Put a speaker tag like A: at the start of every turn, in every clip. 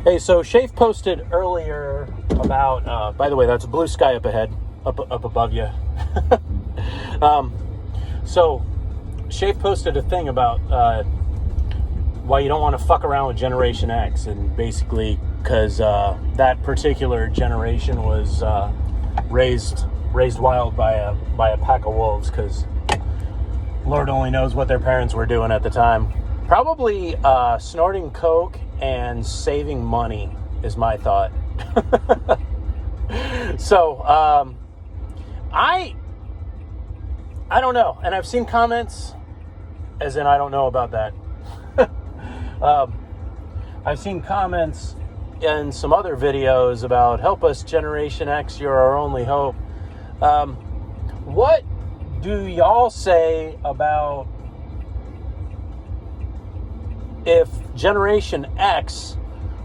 A: Hey, so Shafe posted earlier about, by the way, that's a blue sky up ahead, up above you. So Shafe posted a thing about why you don't want to fuck around with Generation X, and basically because that particular generation was raised wild by a pack of wolves, because Lord only knows what their parents were doing at the time. Probably snorting coke and saving money is my thought. So I don't know, and I've seen comments, as in I don't know about that. I've seen comments in some other videos about help us Generation X, you're our only hope. What do y'all say about if Generation X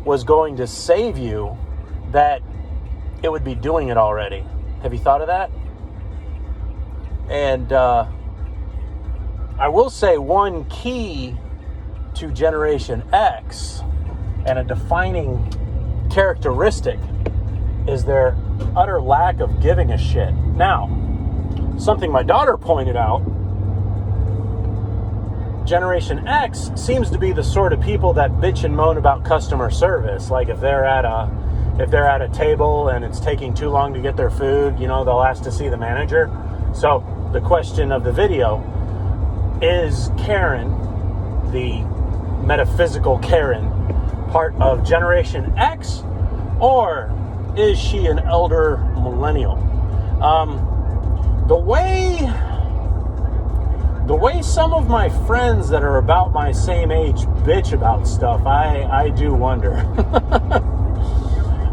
A: was going to save you, that it would be doing it already? Have you thought of that? And I will say one key to Generation X, and a defining characteristic, is their utter lack of giving a shit. Now, something my daughter pointed out, Generation X seems to be the sort of people that bitch and moan about customer service. Like if they're at a table and it's taking too long to get their food, they'll ask to see the manager. So the question of the video is, Karen, the metaphysical Karen, part of Generation X, or is she an elder millennial? The way some of my friends that are about my same age bitch about stuff, I do wonder.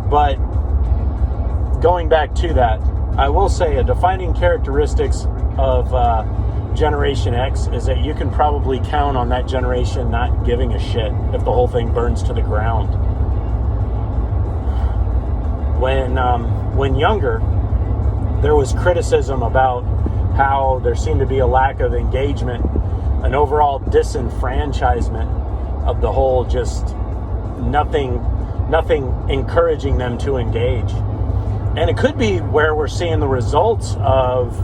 A: But going back to that, I will say a defining characteristics of Generation X is that you can probably count on that generation not giving a shit if the whole thing burns to the ground. When younger, there was criticism about how there seemed to be a lack of engagement, an overall disenfranchisement of the whole, just nothing encouraging them to engage. And it could be where we're seeing the results of,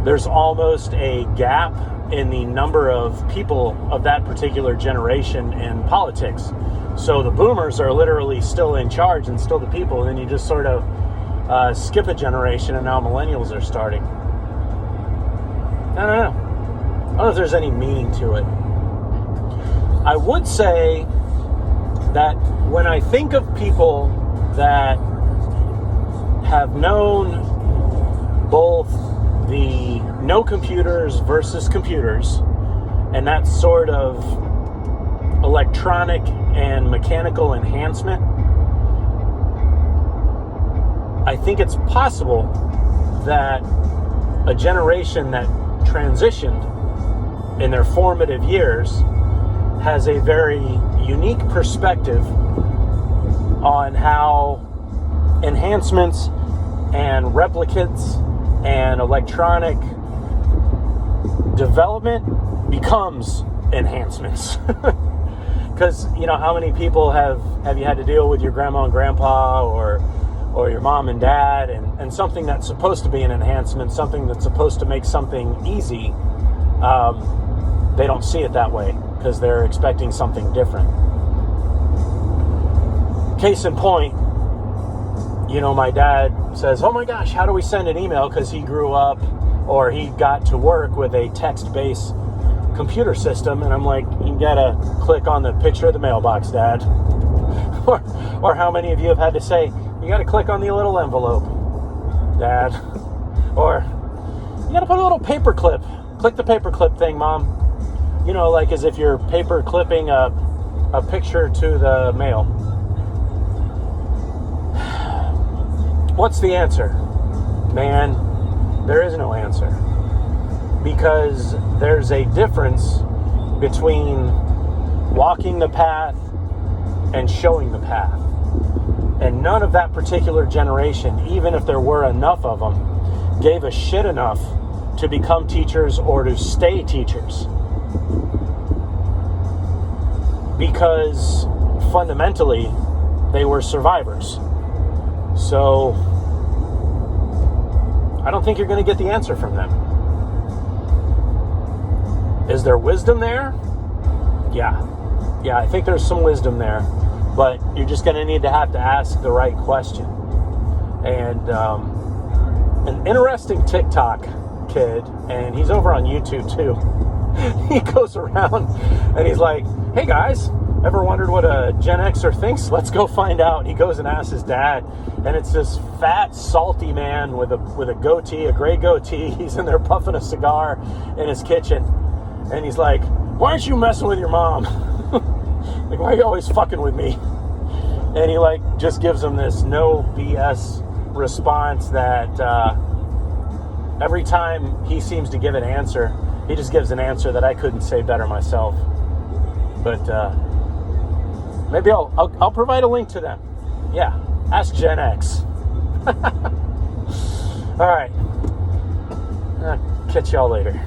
A: there's almost a gap in the number of people of that particular generation in politics. So the boomers are literally still in charge and still the people, and then you just sort of skip a generation and now millennials are starting. I don't know if there's any meaning to it. I would say that when I think of people that have known both the no computers versus computers, and that sort of electronic and mechanical enhancement, I think it's possible that a generation that transitioned in their formative years has a very unique perspective on how enhancements and replicates and electronic development becomes enhancements. Because, how many people have you had to deal with your grandma and grandpa or your mom and dad, and something that's supposed to be an enhancement, something that's supposed to make something easy, they don't see it that way because they're expecting something different. Case in point, my dad says, oh my gosh, how do we send an email? Because he grew up, or he got to work with a text-based computer system. And I'm like, you gotta click on the picture of the mailbox, Dad. or how many of you have had to say, you gotta click on the little envelope, Dad. Or you gotta put a little paper clip. Click the paper clip thing, Mom. Like as if you're paper clipping a picture to the mail. What's the answer? Man, there is no answer. Because there's a difference between walking the path and showing the path. And none of that particular generation, even if there were enough of them, gave a shit enough to become teachers or to stay teachers. Because fundamentally, they were survivors. So I don't think you're going to get the answer from them. Is there wisdom there? Yeah, I think there's some wisdom there, but you're just going to have to ask the right question. And an interesting TikTok kid, and he's over on YouTube too. He goes around and he's like, "Hey guys, ever wondered what a Gen Xer thinks? Let's go find out." He goes and asks his dad, and it's this fat, salty man with a goatee, a gray goatee. He's in there puffing a cigar in his kitchen, and he's like, "Why aren't you messing with your mom? Like, why are you always fucking with me?" And he like just gives him this no BS response that every time he seems to give an answer, he just gives an answer that I couldn't say better myself. But maybe I'll provide a link to them. Yeah, ask Gen X. All right. Catch y'all later.